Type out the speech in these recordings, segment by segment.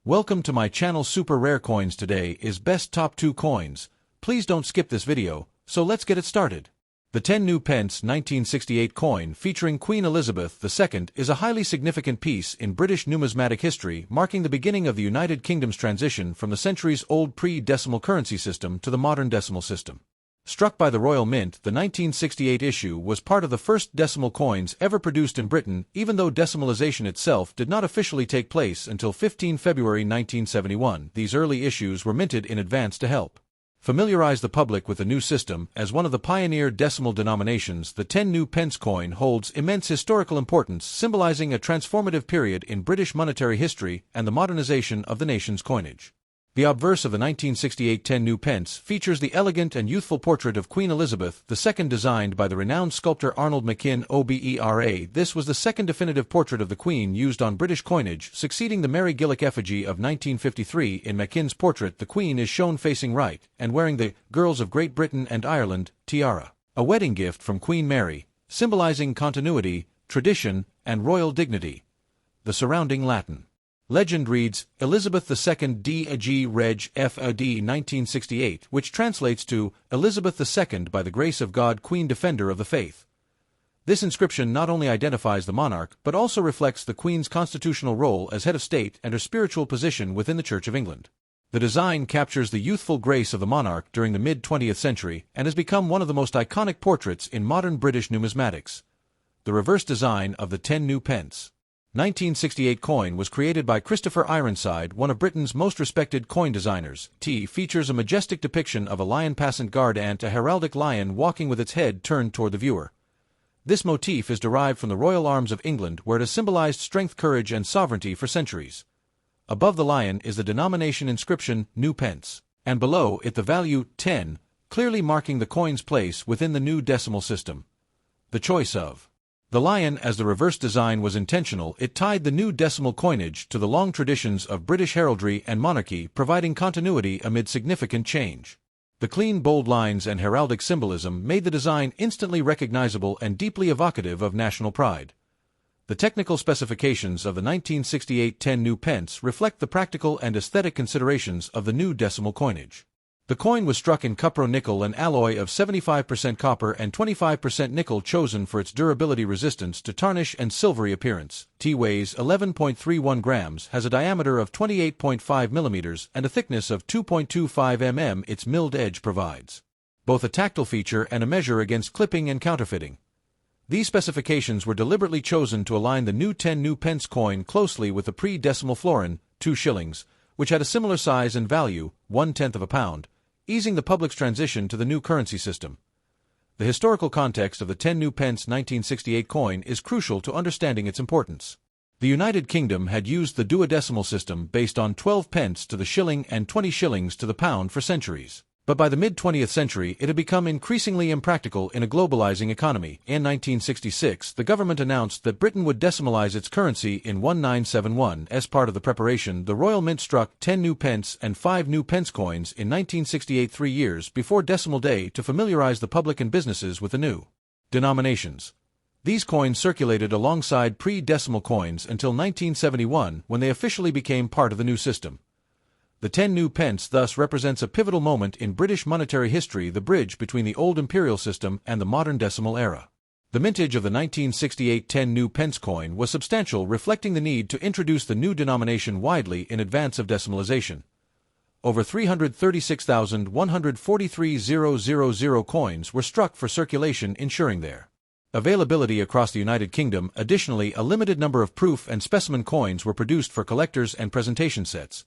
Welcome to my channel. Super rare coins. Today is best top 2 coins. Please don't skip this video, so let's get it started. The 10 new pence 1968 coin featuring Queen Elizabeth II is a highly significant piece in British numismatic history, marking the beginning of the United Kingdom's transition from the centuries-old pre-decimal currency system to the modern decimal system. Struck by the Royal Mint, the 1968 issue was part of the first decimal coins ever produced in Britain, even though decimalization itself did not officially take place until 15 February 1971. These early issues were minted in advance to help familiarize the public with the new system. As one of the pioneer decimal denominations, the 10 new pence coin holds immense historical importance, symbolizing a transformative period in British monetary history and the modernization of the nation's coinage. The obverse of the 1968 10 new pence features the elegant and youthful portrait of Queen Elizabeth II designed by the renowned sculptor Arnold Machin OBERA. This was the second definitive portrait of the Queen used on British coinage, succeeding the Mary Gillick effigy of 1953. In Machin's portrait, the Queen is shown facing right and wearing the Girls of Great Britain and Ireland tiara, a wedding gift from Queen Mary, symbolizing continuity, tradition, and royal dignity. The surrounding Latin legend reads, Elizabeth II D.G. Reg. F.A.D. 1968, which translates to, Elizabeth II by the grace of God, Queen Defender of the Faith. This inscription not only identifies the monarch, but also reflects the Queen's constitutional role as head of state and her spiritual position within the Church of England. The design captures the youthful grace of the monarch during the mid-20th century and has become one of the most iconic portraits in modern British numismatics. The reverse design of the 10 new pence 1968 coin was created by Christopher Ironside, one of Britain's most respected coin designers. Features a majestic depiction of a lion passant guard ant, a heraldic lion walking with its head turned toward the viewer. This motif is derived from the royal arms of England, where it has symbolized strength, courage, and sovereignty for centuries. Above the lion is the denomination inscription, new pence, and below it the value, 10, clearly marking the coin's place within the new decimal system. The choice of the lion as the reverse design was intentional. It tied the new decimal coinage to the long traditions of British heraldry and monarchy, providing continuity amid significant change. The clean, bold lines and heraldic symbolism made the design instantly recognizable and deeply evocative of national pride. The technical specifications of the 1968 10 new pence reflect the practical and aesthetic considerations of the new decimal coinage. The coin was struck in cupro-nickel, an alloy of 75% copper and 25% nickel, chosen for its durability, resistance to tarnish, and silvery appearance. Weighs 11.31 grams, has a diameter of 28.5 millimeters and a thickness of 2.25 mm. Its milled edge provides both a tactile feature and a measure against clipping and counterfeiting. These specifications were deliberately chosen to align the new 10 new pence coin closely with the pre-decimal florin, 2 shillings, which had a similar size and value, 1/10 of a pound, easing the public's transition to the new currency system. The historical context of the 10 new pence 1968 coin is crucial to understanding its importance. The United Kingdom had used the duodecimal system based on 12 pence to the shilling and 20 shillings to the pound for centuries. But by the mid-20th century, it had become increasingly impractical in a globalizing economy. In 1966, the government announced that Britain would decimalize its currency in 1971. As part of the preparation, the Royal Mint struck 10 new pence and 5 new pence coins in 1968, 3 years before Decimal Day, to familiarize the public and businesses with the new denominations. These coins circulated alongside pre-decimal coins until 1971, when they officially became part of the new system. The 10 new pence thus represents a pivotal moment in British monetary history, the bridge between the old imperial system and the modern decimal era. The mintage of the 1968 10 new pence coin was substantial, reflecting the need to introduce the new denomination widely in advance of decimalization. Over 336,143,000 coins were struck for circulation, ensuring their availability across the United Kingdom. Additionally, a limited number of proof and specimen coins were produced for collectors and presentation sets.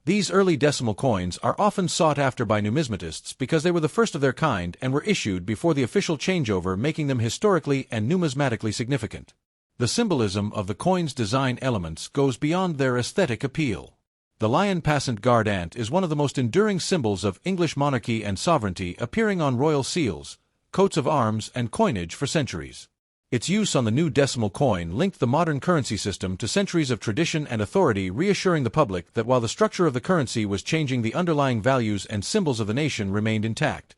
These early decimal coins are often sought after by numismatists because they were the first of their kind and were issued before the official changeover, making them historically and numismatically significant. The symbolism of the coin's design elements goes beyond their aesthetic appeal. The lion passant guard ant is one of the most enduring symbols of English monarchy and sovereignty, appearing on royal seals, coats of arms, and coinage for centuries. Its use on the new decimal coin linked the modern currency system to centuries of tradition and authority, reassuring the public that while the structure of the currency was changing, the underlying values and symbols of the nation remained intact.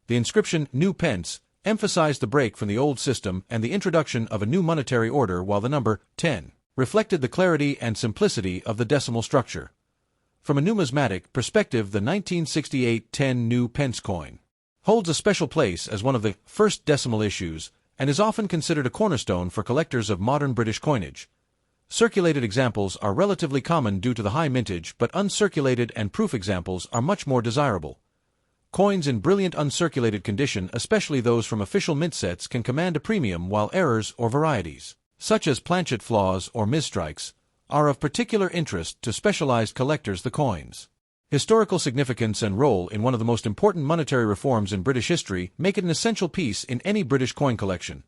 The inscription, new pence, emphasized the break from the old system and the introduction of a new monetary order, while the number 10 reflected the clarity and simplicity of the decimal structure. From a numismatic perspective, the 1968 10 new pence coin holds a special place as one of the first decimal issues and is often considered a cornerstone for collectors of modern British coinage. Circulated examples are relatively common due to the high mintage, but uncirculated and proof examples are much more desirable. Coins in brilliant uncirculated condition, especially those from official mint sets, can command a premium, while errors or varieties, such as planchet flaws or misstrikes, are of particular interest to specialized collectors. The coin's historical significance and role in one of the most important monetary reforms in British history make it an essential piece in any British coin collection.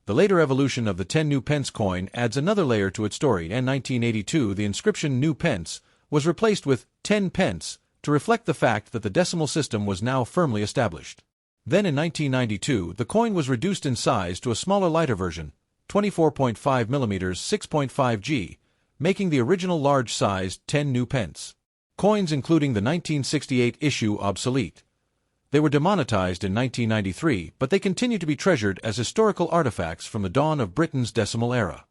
The later evolution of the 10 new pence coin adds another layer to its story. In 1982, the inscription new pence was replaced with 10 pence to reflect the fact that the decimal system was now firmly established. Then in 1992, the coin was reduced in size to a smaller, lighter version, 24.5 mm 6.5 G, making the original large-sized 10 new pence coins, including the 1968 issue, obsolete. They were demonetized in 1993, but they continue to be treasured as historical artifacts from the dawn of Britain's decimal era.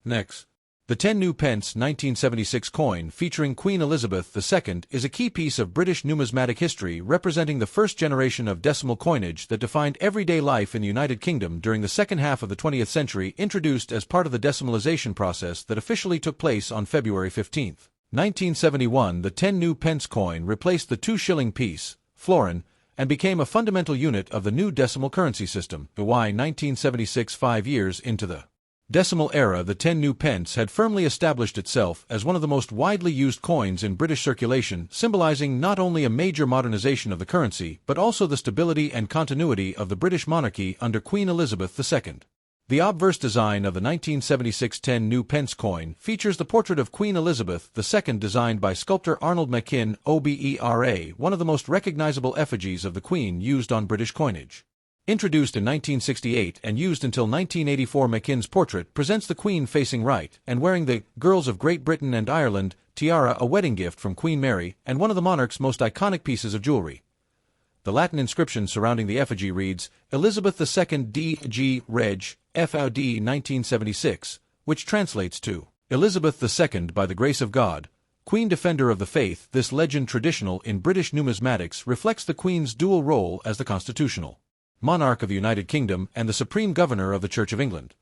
Next, the 10 new pence 1976 coin featuring Queen Elizabeth II is a key piece of British numismatic history, representing the first generation of decimal coinage that defined everyday life in the United Kingdom during the second half of the 20th century, introduced as part of the decimalization process that officially took place on February 15, 1971. The 10 new pence coin replaced the 2 shilling piece, florin, and became a fundamental unit of the new decimal currency system. By 1976, 5 years into the decimal era, the 10 new pence had firmly established itself as one of the most widely used coins in British circulation, symbolizing not only a major modernization of the currency, but also the stability and continuity of the British monarchy under Queen Elizabeth II. The obverse design of the 1976 10 new pence coin features the portrait of Queen Elizabeth II designed by sculptor Arnold Machin, OBERA, one of the most recognizable effigies of the Queen used on British coinage. Introduced in 1968 and used until 1984, Machin's portrait presents the Queen facing right and wearing the Girls of Great Britain and Ireland tiara, a wedding gift from Queen Mary and one of the monarch's most iconic pieces of jewelry. The Latin inscription surrounding the effigy reads, Elizabeth II D.G. Reg. FOD 1976, which translates to, Elizabeth II, by the grace of God, Queen Defender of the Faith. This legend, traditional in British numismatics, reflects the Queen's dual role as the constitutional monarch of the United Kingdom and the supreme governor of the Church of England.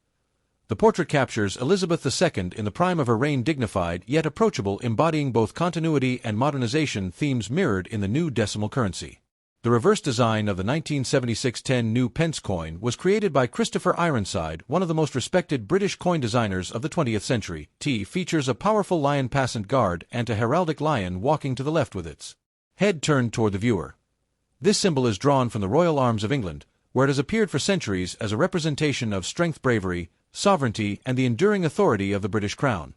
The portrait captures Elizabeth II in the prime of her reign, dignified yet approachable, embodying both continuity and modernization themes mirrored in the new decimal currency. The reverse design of the 1976 10 new pence coin was created by Christopher Ironside, one of the most respected British coin designers of the 20th century. Features a powerful lion passant guard and a heraldic lion walking to the left with its head turned toward the viewer. This symbol is drawn from the royal arms of England, where it has appeared for centuries as a representation of strength, bravery, sovereignty, and the enduring authority of the British crown.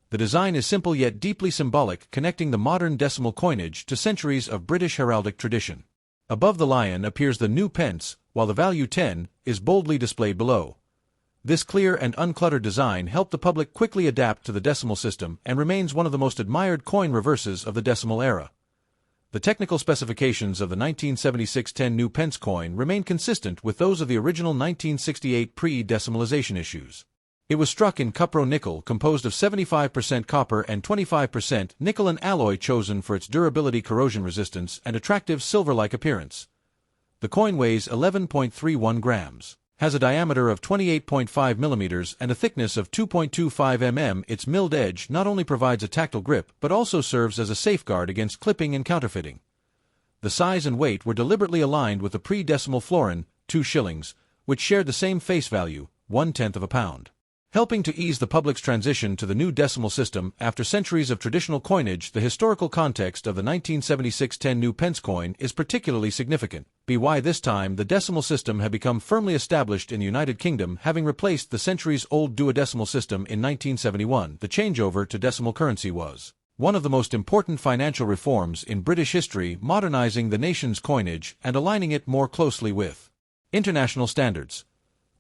The design is simple yet deeply symbolic, connecting the modern decimal coinage to centuries of British heraldic tradition. Above the lion appears the new pence, while the value 10 is boldly displayed below. This clear and uncluttered design helped the public quickly adapt to the decimal system and remains one of the most admired coin reverses of the decimal era. The technical specifications of the 1976 10 new pence coin remain consistent with those of the original 1968 pre-decimalization issues. It was struck in cupro nickel, composed of 75% copper and 25% nickel, an alloy chosen for its durability, corrosion resistance, and attractive silver-like appearance. The coin weighs 11.31 grams, has a diameter of 28.5 millimeters, and a thickness of 2.25 mm. Its milled edge not only provides a tactile grip, but also serves as a safeguard against clipping and counterfeiting. The size and weight were deliberately aligned with the pre-decimal florin, 2 shillings, which shared the same face value, 1/10 of a pound. Helping to ease the public's transition to the new decimal system after centuries of traditional coinage, the historical context of the 1976 10 new pence coin is particularly significant. By this time, the decimal system had become firmly established in the United Kingdom, having replaced the centuries-old duodecimal system in 1971. The changeover to decimal currency was one of the most important financial reforms in British history, modernizing the nation's coinage and aligning it more closely with international standards.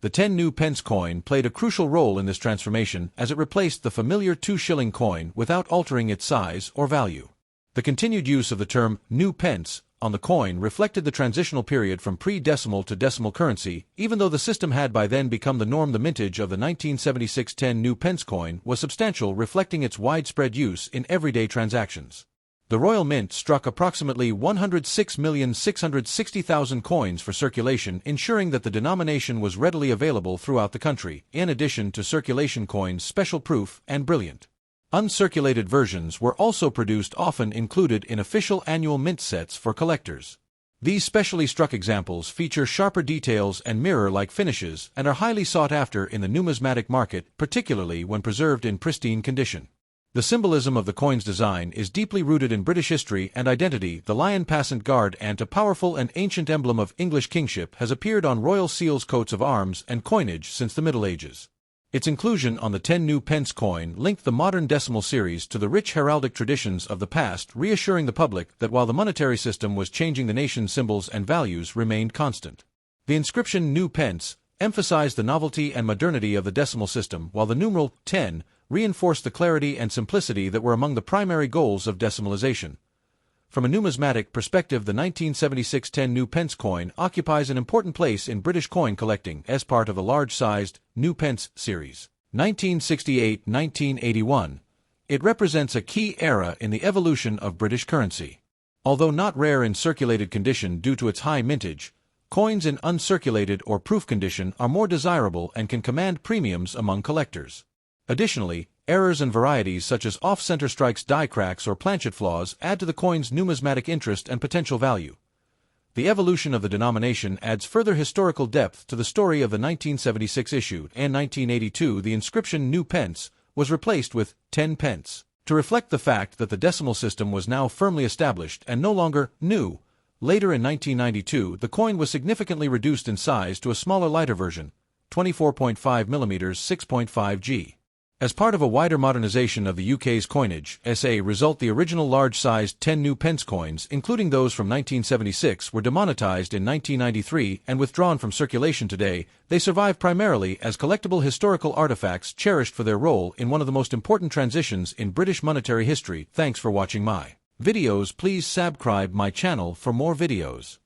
The 10 new pence coin played a crucial role in this transformation, as it replaced the familiar 2 shilling coin without altering its size or value. The continued use of the term new pence on the coin reflected the transitional period from pre-decimal to decimal currency, even though the system had by then become the norm. The mintage of the 1976 10 new pence coin was substantial, reflecting its widespread use in everyday transactions. The Royal Mint struck approximately 106,660,000 coins for circulation, ensuring that the denomination was readily available throughout the country, in addition to circulation coins Special Proof and Brilliant. Uncirculated versions were also produced, often included in official annual mint sets for collectors. These specially struck examples feature sharper details and mirror-like finishes and are highly sought after in the numismatic market, particularly when preserved in pristine condition. The symbolism of the coin's design is deeply rooted in British history and identity. The lion passant guard, and a powerful and ancient emblem of English kingship, has appeared on royal seals, coats of arms, and coinage since the Middle Ages. Its inclusion on the 10 new pence coin linked the modern decimal series to the rich heraldic traditions of the past, reassuring the public that while the monetary system was changing, the nation's symbols and values remained constant. The inscription "New Pence" emphasized the novelty and modernity of the decimal system, while the numeral 10 reinforced the clarity and simplicity that were among the primary goals of decimalization. From a numismatic perspective, the 1976 10 new pence coin occupies an important place in British coin collecting as part of the large-sized new pence series. 1968-1981. It represents a key era in the evolution of British currency. Although not rare in circulated condition due to its high mintage, coins in uncirculated or proof condition are more desirable and can command premiums among collectors. Additionally, errors and varieties such as off-center strikes, die cracks, or planchet flaws add to the coin's numismatic interest and potential value. The evolution of the denomination adds further historical depth to the story of the 1976 issue. In 1982, the inscription "New Pence" was replaced with 10 pence, to reflect the fact that the decimal system was now firmly established and no longer new. Later in 1992, the coin was significantly reduced in size to a smaller, lighter version, 24.5 mm 6.5 g. As part of a wider modernization of the UK's coinage, the original large-sized 10 new pence coins, including those from 1976, were demonetized in 1993 and withdrawn from circulation. Today, they survive primarily as collectible historical artifacts cherished for their role in one of the most important transitions in British monetary history. Thanks for watching my videos. Please subscribe my channel for more videos.